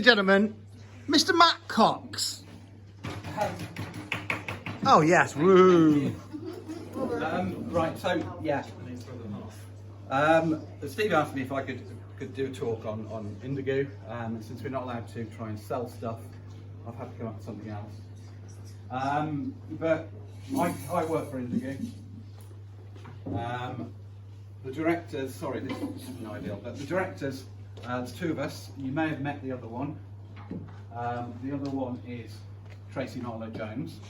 Gentlemen, Mr. Matt Cox. Oh yes, woo. Right, so yeah. Steve asked me if I could do a talk on Indegu, and since we're not allowed to try and sell stuff, I've had to come up with something else. But I work for Indegu. The directors, sorry, this isn't ideal, but the directors, there's two of us. You may have met the other one. The other one is Tracy Jones.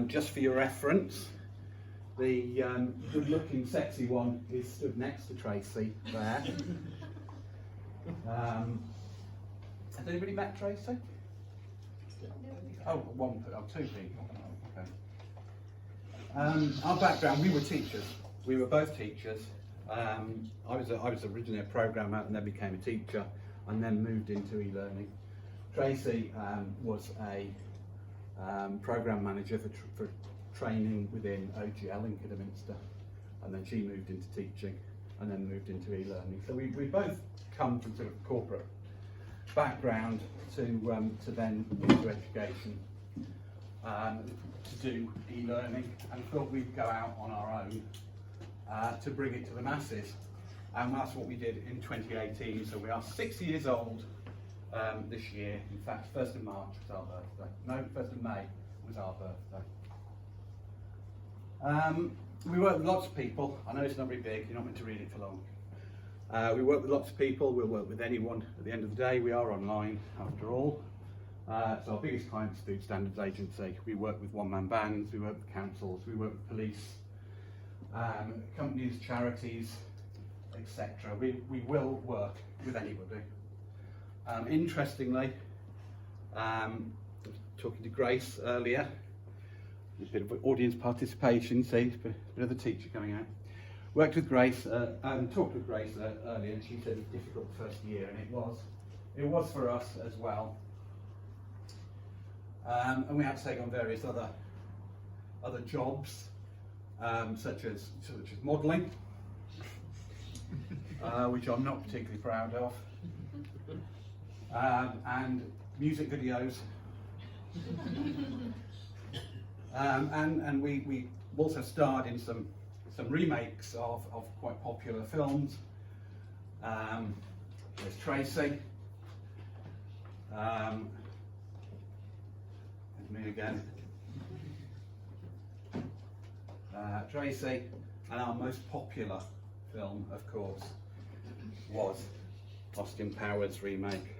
Just for your reference, the good-looking, sexy one is stood next to Tracy there. Has anybody met Tracy? Oh, two people. Okay. Our background: we were teachers. We were both teachers. I was originally a programmer and then became a teacher, and then moved into e-learning. Tracy was a program manager for training within OGL in Kidderminster, and then she moved into teaching, and then moved into e-learning. So we both come from sort of corporate background to then into education, to do e-learning, and thought we'd go out on our own to bring it to the masses, and that's what we did in 2018. So we are 6 years old this year. In fact, 1st of March was our birthday. No, 1st of May was our birthday. We work with lots of people. I know it's not very big, you're not meant to read it for long. We work with lots of people, we'll work with anyone. At the end of the day, we are online after all. So our biggest client is Food Standards Agency. We work with one-man bands, we work with councils, we work with police, companies, charities, etc. We will work with anybody. Interestingly, I was talking to Grace earlier, a bit of audience participation, see, a bit of the teacher coming out. Worked with Grace, talked with Grace earlier, and she said it was difficult the first year, and it was for us as well. And we had to take on various other jobs, such as modelling, which I'm not particularly proud of, and music videos, and we also starred in some remakes of quite popular films. There's Tracy. There's me again. Tracy, and our most popular film, of course, was Austin Powers' remake.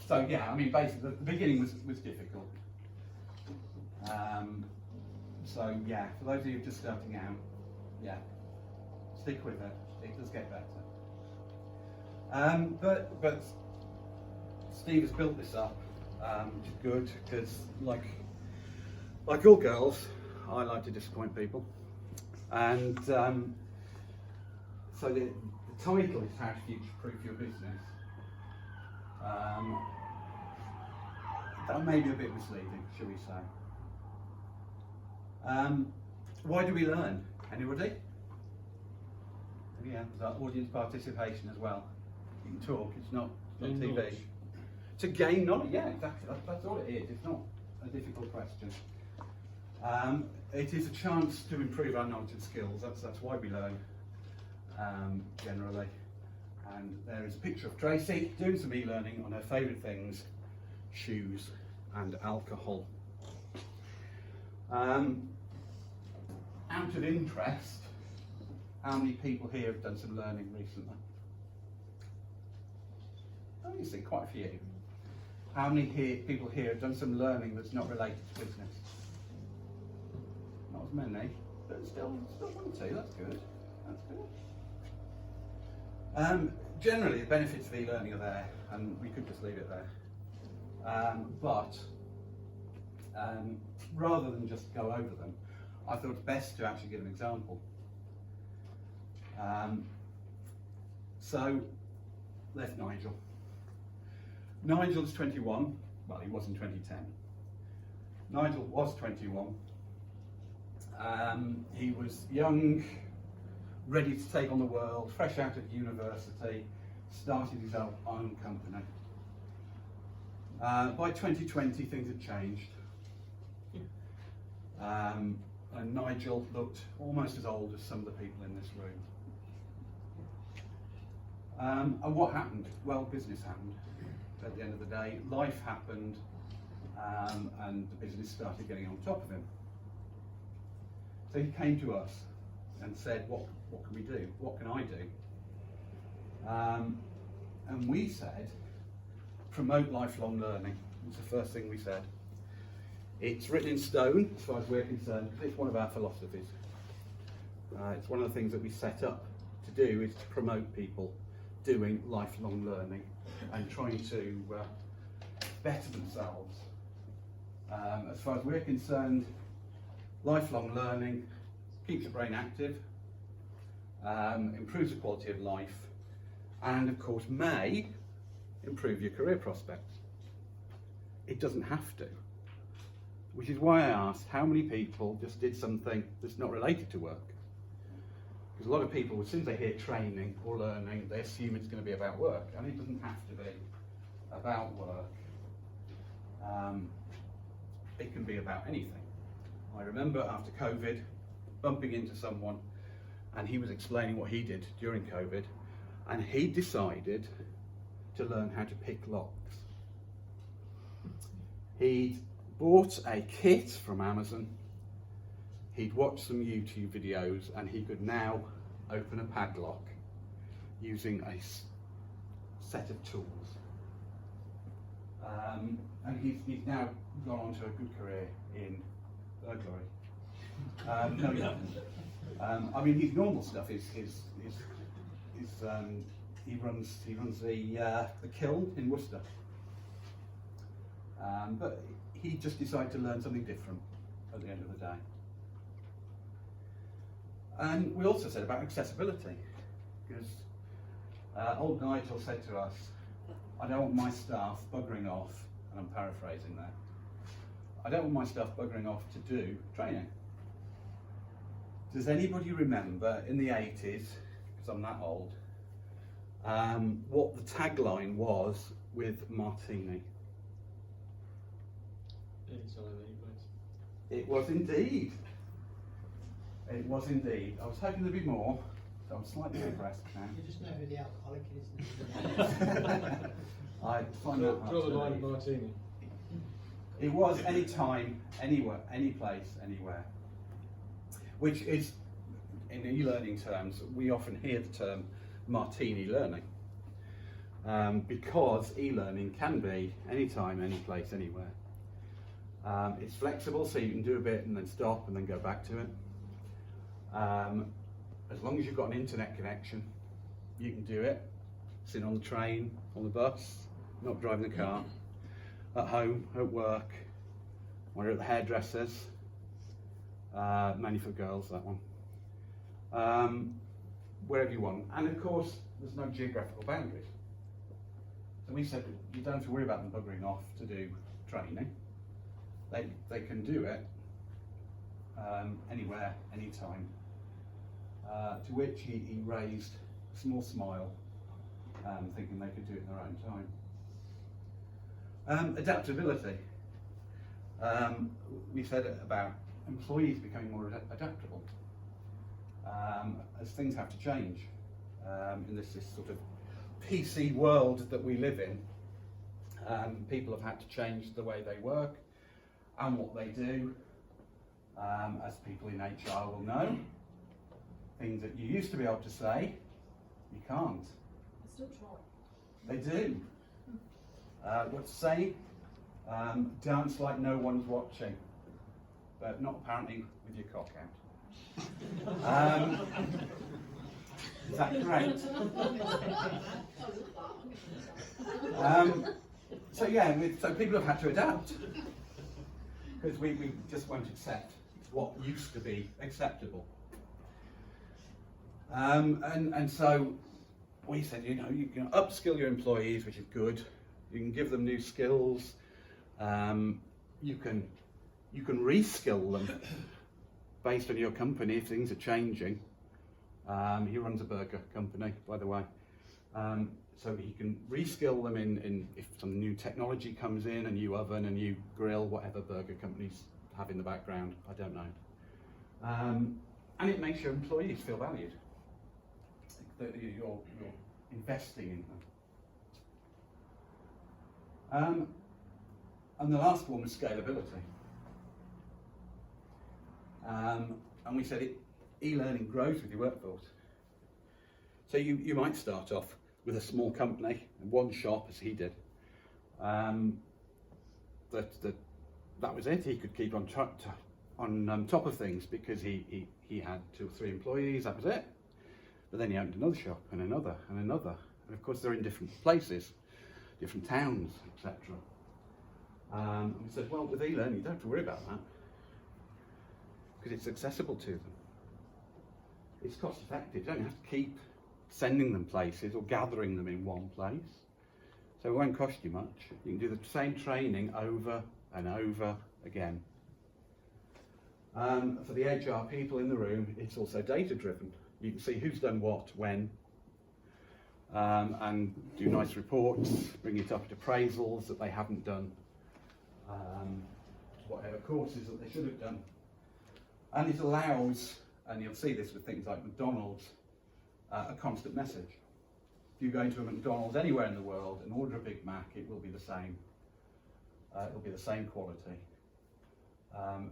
So yeah, I mean, basically the beginning was difficult. So yeah, for those of you just starting out, yeah, stick with it. It does get better. But Steve has built this up, which is good, because like all girls, I like to disappoint people, and so the title is How to Future-Proof Your Business. That may be a bit misleading, shall we say. Why do we learn? Anybody? Yeah, there's our audience participation as well. You can talk, it's not TV. Knowledge. To gain knowledge, yeah, exactly. That's all it is. It's not a difficult question. It is a chance to improve our knowledge and skills. That's why we learn, generally. And there is a picture of Tracy doing some e-learning on her favourite things, shoes and alcohol. Out of interest, how many people here have done some learning recently? Oh, you see, quite a few. How many people here have done some learning that's not related to business? Not as many, but still one or two. That's good. That's good. Generally, the benefits of e-learning are there, and we could just leave it there. But rather than just go over them, I thought it's best to actually give an example. So, there's Nigel. Nigel's 21. Well, he was in 2010. Nigel was 21. He was young, ready to take on the world, fresh out of university, started his own company. By 2020, things had changed. And Nigel looked almost as old as some of the people in this room. And what happened? Well, business happened. At the end of the day, life happened, and the business started getting on top of him. So he came to us and said, what can we do? What can I do? And we said, promote lifelong learning. It's the first thing we said. It's written in stone, as far as we're concerned, because it's one of our philosophies. It's one of the things that we set up to do, is to promote people doing lifelong learning and trying to better themselves. As far as we're concerned, lifelong learning keeps the brain active, improves the quality of life, and of course may improve your career prospects. It doesn't have to. Which is why I asked how many people just did something that's not related to work. Because a lot of people, as soon as they hear training or learning, they assume it's going to be about work, and it doesn't have to be about work. It can be about anything. I remember after COVID, bumping into someone, and he was explaining what he did during COVID, and he decided to learn how to pick locks. He'd bought a kit from Amazon, he'd watched some YouTube videos, and he could now open a padlock using a set of tools. And he's now gone on to a good career in burglary. No, he hasn't. I mean, his normal stuff is he runs the kiln in Worcester. But he just decided to learn something different at the end of the day. And we also said about accessibility, because old Nigel said to us, I don't want my staff buggering off, and I'm paraphrasing there, I don't want my staff buggering off to do training. Does anybody remember in the 80s, because I'm that old, what the tagline was with Martini? Anytime, any place. It was indeed. It was indeed. I was hoping there'd be more, so I'm slightly depressed now. You just know who the alcoholic is. I find that hard Draw to the line at believe. Martini. It was any time, anywhere, any place, anywhere. Which is, in e-learning terms, we often hear the term Martini learning. Because e-learning can be anytime, any place, anywhere. It's flexible, so you can do a bit and then stop and then go back to it. As long as you've got an internet connection, you can do it. Sitting on the train, on the bus, not driving the car, at home, at work, when you're at the hairdressers, mainly for girls, that one. Wherever you want. And of course, there's no geographical boundaries. So we said, you don't have to worry about them buggering off to do training. They can do it anywhere, anytime. To which he raised a small smile, thinking they could do it in their own time. Adaptability. We said about employees becoming more adaptable as things have to change in this sort of PC world that we live in. People have had to change the way they work and what they do. As people in HR will know, things that you used to be able to say, you can't. I still try. They do. What to say? Dance like no one's watching, but not apparently with your cock out. Is that correct? So yeah, so people have had to adapt because we just won't accept what used to be acceptable. And so we said, you know, you can upskill your employees, which is good. You can give them new skills. You can reskill them based on your company if things are changing. He runs a burger company, by the way. So he can reskill them in if some new technology comes in, a new oven, a new grill, whatever burger companies have in the background, I don't know. And it makes your employees feel valued, that you're investing in them. And the last one was scalability. And we said e-learning grows with your workforce. So you might start off with a small company, one shop, as he did. That was it. He could keep on top of things because he had 2 or 3 employees. That was it. But then he opened another shop and another and another. And of course, they're in different places, different towns, etc. And we said, well, with e-learning, you don't have to worry about that because it's accessible to them. It's cost effective. You don't have to keep sending them places or gathering them in one place. So it won't cost you much. You can do the same training over and over again. For the HR people in the room, it's also data driven. You can see who's done what, when, and do nice reports, bring it up at appraisals that they haven't done, whatever courses that they should have done. And it allows, and you'll see this with things like McDonald's, a constant message. If you go into a McDonald's anywhere in the world and order a Big Mac, it will be the same. It'll be the same quality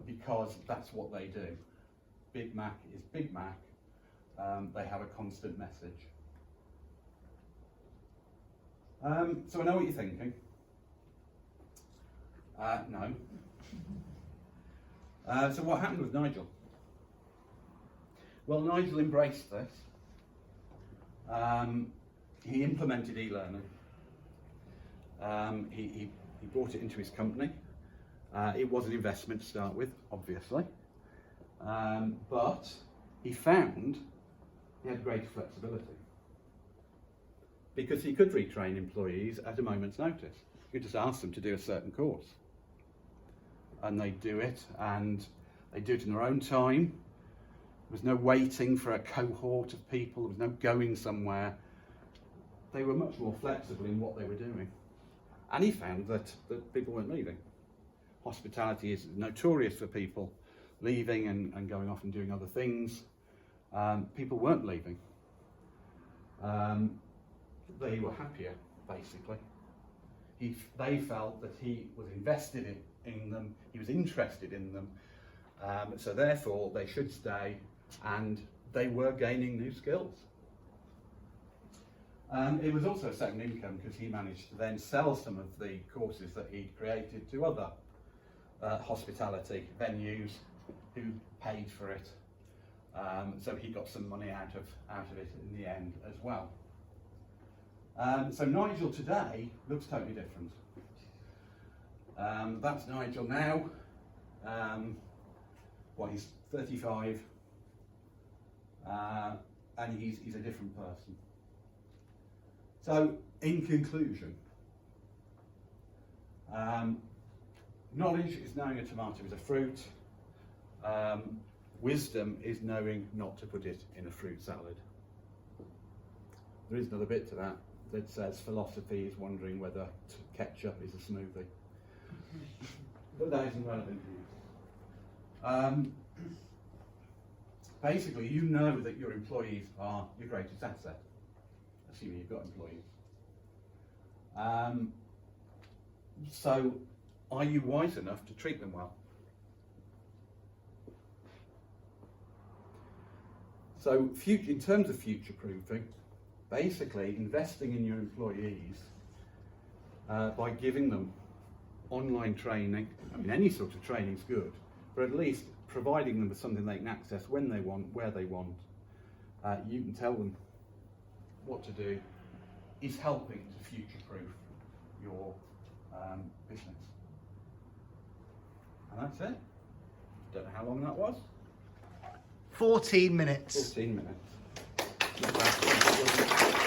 because that's what they do. Big Mac is Big Mac. They have a constant message. So I know what you're thinking. No. So what happened with Nigel? Well, Nigel embraced this. He implemented e-learning. He brought it into his company. It was an investment to start with, obviously. But he found he had greater flexibility because he could retrain employees at a moment's notice. You could just ask them to do a certain course and they do it, and they do it in their own time. There was no waiting for a cohort of people, there was no going somewhere. They were much more flexible in what they were doing. And he found that people weren't leaving. Hospitality is notorious for people leaving and going off and doing other things. People weren't leaving. They were happier, basically. They felt that he was invested in them, he was interested in them, so therefore they should stay, and they were gaining new skills. It was also a second income because he managed to then sell some of the courses that he'd created to other hospitality venues who paid for it. So he got some money out of it in the end as well. So Nigel today looks totally different. That's Nigel now. He's 35, and he's a different person. So, in conclusion, knowledge is knowing a tomato is a fruit. Wisdom is knowing not to put it in a fruit salad. There is another bit to that says philosophy is wondering whether ketchup is a smoothie. But that isn't relevant to you. Basically, you know that your employees are your greatest asset, assuming you've got employees. So, are you wise enough to treat them well? So, in terms of future-proofing, basically investing in your employees by giving them online training. I mean, any sort of training is good, but at least providing them with something they can access when they want, where they want. You can tell them what to do, is helping to future-proof your business. And that's it. Don't know how long that was. 14 minutes. 14 minutes. Not bad.